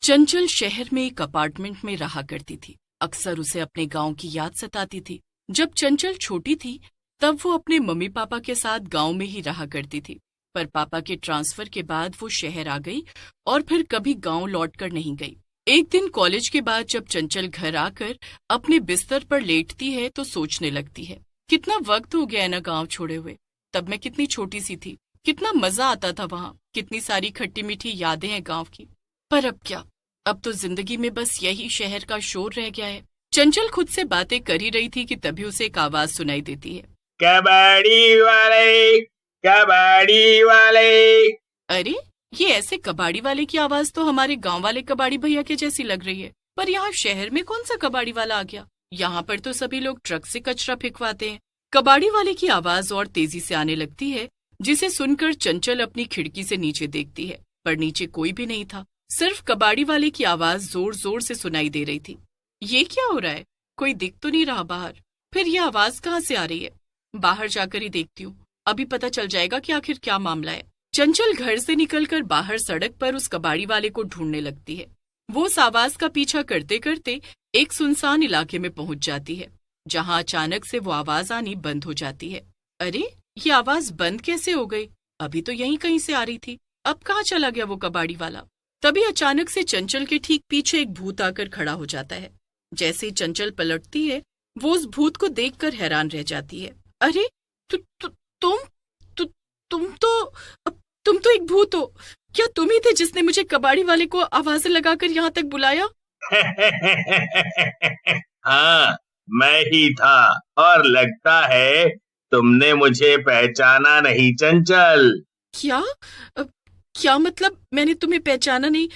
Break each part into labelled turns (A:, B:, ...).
A: चंचल शहर में एक अपार्टमेंट में रहा करती थी। अक्सर उसे अपने गांव की याद सताती थी। जब चंचल छोटी थी तब वो अपने मम्मी पापा के साथ गांव में ही रहा करती थी, पर पापा के ट्रांसफर के बाद वो शहर आ गई और फिर कभी गांव लौटकर नहीं गई। एक दिन कॉलेज के बाद जब चंचल घर आकर अपने बिस्तर पर लेटती है तो सोचने लगती है, कितना वक्त हो गया है ना गांव छोड़े हुए। तब मैं कितनी छोटी सी थी, कितना मजा आता था वहां, कितनी सारी खट्टी मीठी यादें हैं गांव की। पर अब क्या, अब तो जिंदगी में बस यही शहर का शोर रह गया है। चंचल खुद से बातें कर ही रही थी कि तभी उसे एक आवाज सुनाई देती है,
B: कबाड़ी वाले, कबाड़ी वाले।
A: अरे ये ऐसे कबाड़ी वाले की आवाज तो हमारे गांव वाले कबाड़ी भैया के जैसी लग रही है। पर यहाँ शहर में कौन सा कबाड़ी वाला आ गया? यहाँ पर तो सभी लोग ट्रक से कचरा फेंकवाते हैं। कबाड़ी वाले की आवाज और तेजी से आने लगती है, जिसे सुनकर चंचल अपनी खिड़की से नीचे देखती है, पर नीचे कोई भी नहीं था। सिर्फ कबाड़ी वाले की आवाज जोर जोर से सुनाई दे रही थी। ये क्या हो रहा है? कोई दिख तो नहीं रहा बाहर। फिर ये आवाज कहाँ से आ रही है? बाहर जाकर ही देखती हूँ, अभी पता चल जाएगा कि आखिर क्या मामला है। चंचल घर से निकलकर बाहर सड़क पर उस कबाड़ी वाले को ढूंढने लगती है। वो उस आवाज का पीछा करते करते एक सुनसान इलाके में पहुंच जाती है, जहां अचानक से वो आवाज आनी बंद हो जाती है। अरे ये आवाज बंद कैसे हो गई? अभी तो यहीं कहीं से आ रही थी, अब कहाँ चला गया वो कबाड़ी वाला? तभी अचानक से चंचल के ठीक पीछे एक भूत आकर खड़ा हो जाता है। जैसे ही चंचल पलटती है, वो उस भूत को देखकर हैरान रह जाती है। अरे तुम तो एक भूत हो। क्या तुम ही थे जिसने मुझे कबाड़ी वाले को आवाजें लगाकर यहाँ तक बुलाया?
B: हाँ, मैं ही था। और लगता है तुमने मुझे पहचाना नहीं चंचल।
A: क्या क्या मतलब मैंने तुम्हें पहचाना नहीं?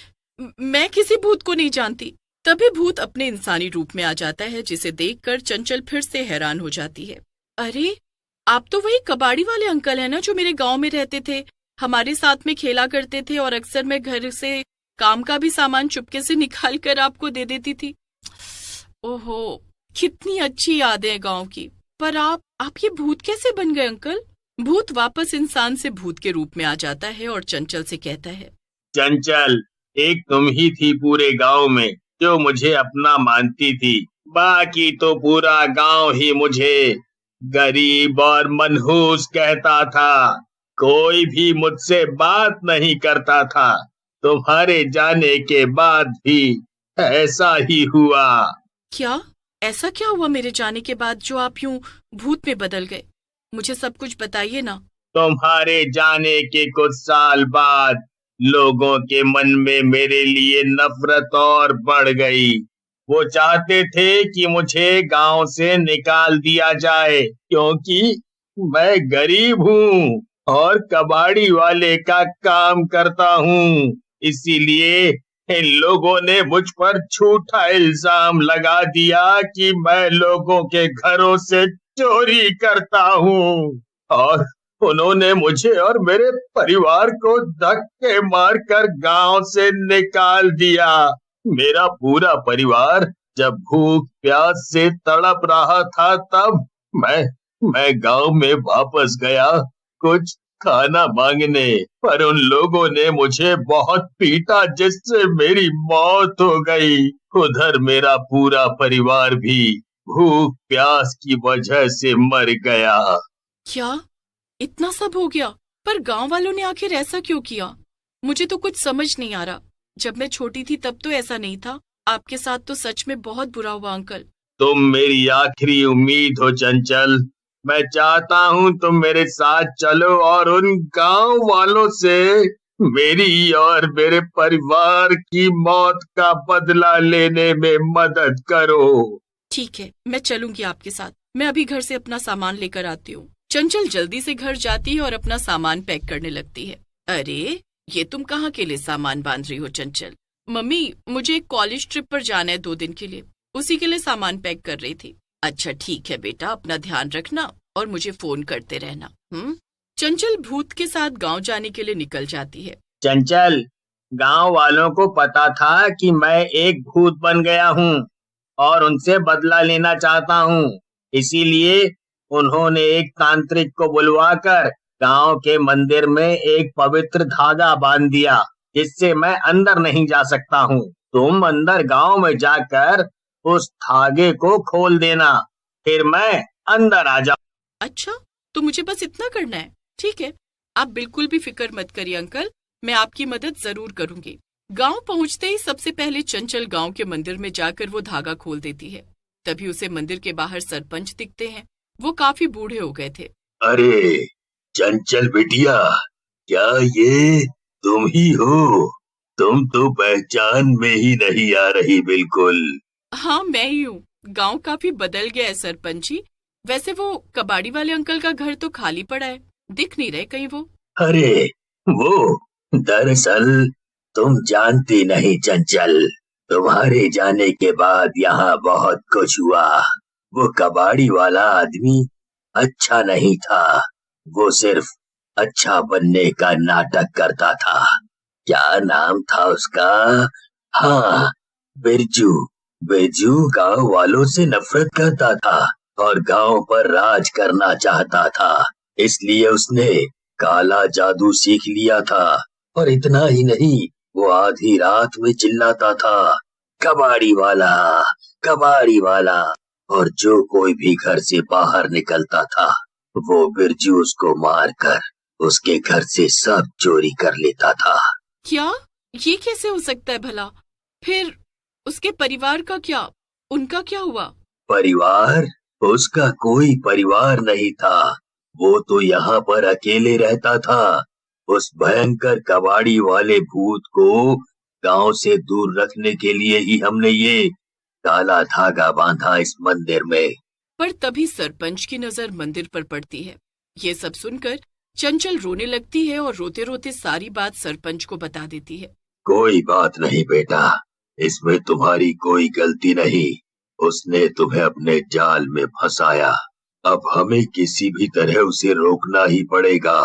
A: मैं किसी भूत को नहीं जानती। तभी भूत अपने इंसानी रूप में आ जाता है, जिसे देखकर चंचल फिर से हैरान हो जाती है। अरे आप तो वही कबाड़ी वाले अंकल हैं ना, जो मेरे गांव में रहते थे, हमारे साथ में खेला करते थे और अक्सर मैं घर से काम का भी सामान चुपके से निकाल कर आपको दे देती थी। ओहो, कितनी अच्छी यादें हैं गांव की। पर आप ये भूत कैसे बन गए अंकल? भूत वापस इंसान से भूत के रूप में आ जाता है और चंचल से कहता है,
B: चंचल, एक तुम ही थी पूरे गांव में जो मुझे अपना मानती थी। बाकी तो पूरा गांव ही मुझे गरीब और मनहूस कहता था। कोई भी मुझसे बात नहीं करता था। तुम्हारे जाने के बाद भी ऐसा ही हुआ।
A: क्या ऐसा क्या हुआ मेरे जाने के बाद जो आप यूं भूत में बदल गए? मुझे सब कुछ बताइए ना।
B: तुम्हारे जाने के कुछ साल बाद लोगों के मन में मेरे लिए नफरत और बढ़ गई। वो चाहते थे कि मुझे गांव से निकाल दिया जाए, क्योंकि मैं गरीब हूँ और कबाड़ी वाले का काम करता हूँ। इसीलिए इन लोगों ने मुझ पर झूठा इल्जाम लगा दिया कि मैं लोगों के घरों से चोरी करता हूँ, और उन्होंने मुझे और मेरे परिवार को धक्के मारकर गांव से निकाल दिया। मेरा पूरा परिवार जब भूख प्यास से तड़प रहा था, तब मैं गांव में वापस गया कुछ खाना मांगने, पर उन लोगों ने मुझे बहुत पीटा, जिससे मेरी मौत हो गई। उधर मेरा पूरा परिवार भी भूख प्यास की वजह से मर गया।
A: क्या इतना सब हो गया? पर गांव वालों ने आखिर ऐसा क्यों किया? मुझे तो कुछ समझ नहीं आ रहा। जब मैं छोटी थी तब तो ऐसा नहीं था। आपके साथ तो सच में बहुत बुरा हुआ अंकल।
B: तुम मेरी आखिरी उम्मीद हो चंचल। मैं चाहता हूँ तुम मेरे साथ चलो और उन गांव वालों से मेरी और मेरे परिवार की मौत का बदला लेने में मदद करो।
A: ठीक है, मैं चलूंगी आपके साथ। मैं अभी घर से अपना सामान लेकर आती हूँ। चंचल जल्दी से घर जाती है और अपना सामान पैक करने लगती है। अरे ये तुम कहाँ के लिए सामान बांध रही हो चंचल? मम्मी, मुझे एक कॉलेज ट्रिप पर जाना है 2 दिन के लिए, उसी के लिए सामान पैक कर रही थी। अच्छा ठीक है बेटा, अपना ध्यान रखना और मुझे फोन करते रहना। चंचल भूत के साथ गांव जाने के लिए निकल जाती है।
B: चंचल, गांव वालों को पता था कि मैं एक भूत बन गया हूँ और उनसे बदला लेना चाहता हूँ। इसीलिए उन्होंने एक तांत्रिक को बुलवाकर गांव के मंदिर में एक पवित्र धागा बांध दिया, जिससे मैं अंदर नहीं जा सकता हूँ। तुम अंदर गांव में जाकर उस धागे को खोल देना, फिर मैं अंदर आ जाऊं।
A: अच्छा, तो मुझे बस इतना करना है? ठीक है, आप बिल्कुल भी फिक्र मत करिए अंकल, मैं आपकी मदद जरूर करूंगी। गांव पहुंचते ही सबसे पहले चंचल गांव के मंदिर में जाकर वो धागा खोल देती है। तभी उसे मंदिर के बाहर सरपंच दिखते हैं। वो काफी बूढ़े हो गए थे।
C: अरे चंचल बिटिया, क्या ये तुम ही हो? तुम तो पहचान में ही नहीं आ रही बिल्कुल।
A: हाँ, मैं ही हूँ। गांव काफी बदल गया है सरपंच जी। वैसे वो कबाड़ी वाले अंकल का घर तो खाली पड़ा है, दिख नहीं रहे कहीं वो।
C: अरे वो, दरअसल तुम जानती नहीं चंचल, तुम्हारे जाने के बाद यहाँ बहुत कुछ हुआ। वो कबाड़ी वाला आदमी अच्छा नहीं था, वो सिर्फ अच्छा बनने का नाटक करता था। क्या नाम था उसका? हाँ, बिरजू। बिरजू गांव वालों से नफरत करता था और गांव पर राज करना चाहता था। इसलिए उसने काला जादू सीख लिया था। और इतना ही नहीं, वो आधी रात में चिल्लाता था, कबाड़ी वाला, कबाड़ी वाला। और जो कोई भी घर से बाहर निकलता था, वो बिरजू उसको मारकर उसके घर से सब चोरी कर लेता था।
A: क्या? ये कैसे हो सकता है भला? फिर उसके परिवार का क्या? उनका क्या हुआ?
C: परिवार? उसका कोई परिवार नहीं था। वो तो यहाँ पर अकेले रहता था। उस भयंकर कबाड़ी वाले भूत को गांव से दूर रखने के लिए ही हमने ये काला धागा बांधा इस मंदिर में।
A: पर तभी सरपंच की नजर मंदिर पर पड़ती है। ये सब सुनकर चंचल रोने लगती है और रोते रोते सारी बात सरपंच को बता देती है।
C: कोई बात नहीं बेटा, इसमें तुम्हारी कोई गलती नहीं। उसने तुम्हें अपने जाल में फंसाया। अब हमें किसी भी तरह उसे रोकना ही पड़ेगा।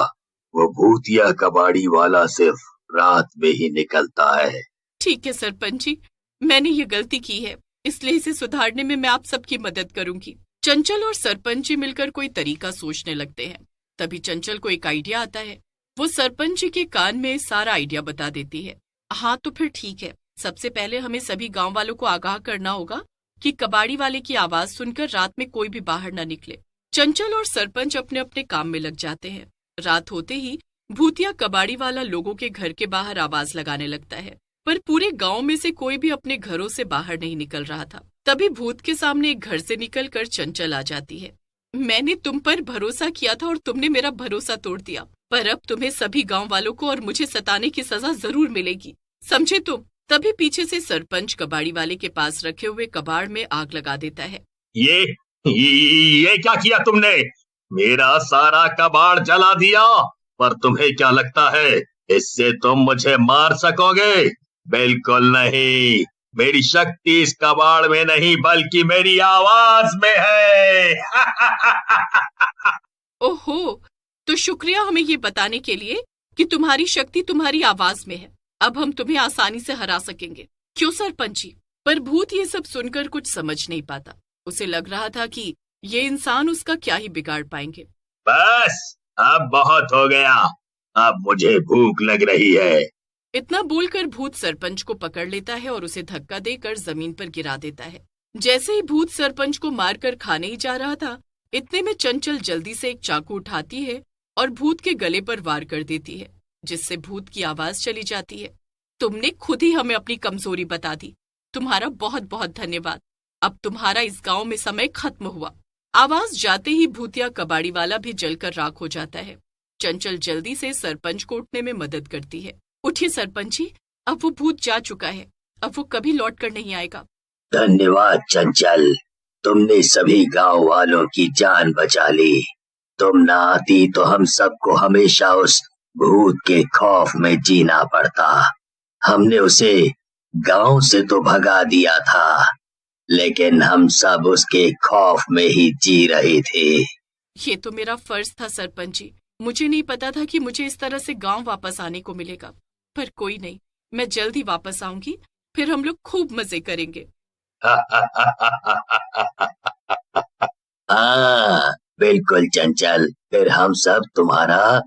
C: वो भूतिया कबाड़ी वाला सिर्फ रात में ही निकलता है।
A: ठीक है सरपंच जी, मैंने ये गलती की है, इसलिए इसे सुधारने में मैं आप सबकी मदद करूंगी। चंचल और सरपंच जी मिलकर कोई तरीका सोचने लगते हैं। तभी चंचल को एक आइडिया आता है। वो सरपंच जी के कान में सारा आइडिया बता देती है। हाँ, तो फिर ठीक है। सबसे पहले हमें सभी गांव वालों को आगाह करना होगा कि कबाड़ी वाले की आवाज सुनकर रात में कोई भी बाहर न निकले। चंचल और सरपंच अपने अपने काम में लग जाते हैं। रात होते ही भूतिया कबाड़ी वाला लोगों के घर के बाहर आवाज लगाने लगता है, पर पूरे गांव में से कोई भी अपने घरों से बाहर नहीं निकल रहा था। तभी भूत के सामने एक घर से निकलकर चंचल आ जाती है। मैंने तुम पर भरोसा किया था और तुमने मेरा भरोसा तोड़ दिया, पर अब तुम्हें सभी गांव वालों को और मुझे सताने की सजा जरूर मिलेगी, समझे तुम? तभी पीछे से सरपंच कबाड़ी वाले के पास रखे हुए कबाड़ में आग लगा देता है।
B: ये क्या किया तुमने? मेरा सारा कबाड़ जला दिया। पर तुम्हें क्या लगता है इससे तुम मुझे मार सकोगे? बिल्कुल नहीं। मेरी शक्ति इस कबाड़ में नहीं बल्कि मेरी आवाज में है।
A: ओहो, तो शुक्रिया हमें ये बताने के लिए कि तुम्हारी शक्ति तुम्हारी आवाज में है। अब हम तुम्हें आसानी से हरा सकेंगे, क्यों सरपंच जी? पर भूत ये सब सुनकर कुछ समझ नहीं पाता। उसे लग रहा था कि ये इंसान उसका क्या ही बिगाड़ पाएंगे।
B: बस, अब बहुत हो गया। अब मुझे भूख लग रही है।
A: इतना बोलकर भूत सरपंच को पकड़ लेता है और उसे धक्का देकर जमीन पर गिरा देता है। जैसे ही भूत सरपंच को मारकर खाने ही जा रहा था, इतने में चंचल जल्दी से एक चाकू उठाती है और भूत के गले पर वार कर देती है, जिससे भूत की आवाज चली जाती है। तुमने खुद ही हमें अपनी कमजोरी बता दी। तुम्हारा बहुत बहुत धन्यवाद। अब तुम्हारा इस गांव में समय खत्म हुआ। आवाज जाते ही भूतिया कबाड़ी वाला भी जलकर राख हो जाता है। चंचल जल्दी से सरपंच को उठने में मदद करती है। उठिए सरपंच जी, अब वो भूत जा चुका है, अब वो कभी लौट कर नहीं आएगा।
C: धन्यवाद चंचल, तुमने सभी गांव वालों की जान बचा ली। तुम ना आती तो हम सबको हमेशा उस भूत के खौफ में जीना पड़ता। हमने उसे गांव से तो भगा दिया था, लेकिन हम सब उसके खौफ में ही जी रहे थे।
A: ये तो मेरा फर्ज था सरपंच जी। मुझे नहीं पता था कि मुझे इस तरह से गांव वापस आने को मिलेगा। पर कोई नहीं, मैं जल्द ही वापस आऊंगी, फिर हम लोग खूब मजे करेंगे।
C: हाँ बिल्कुल चंचल, फिर हम सब तुम्हारा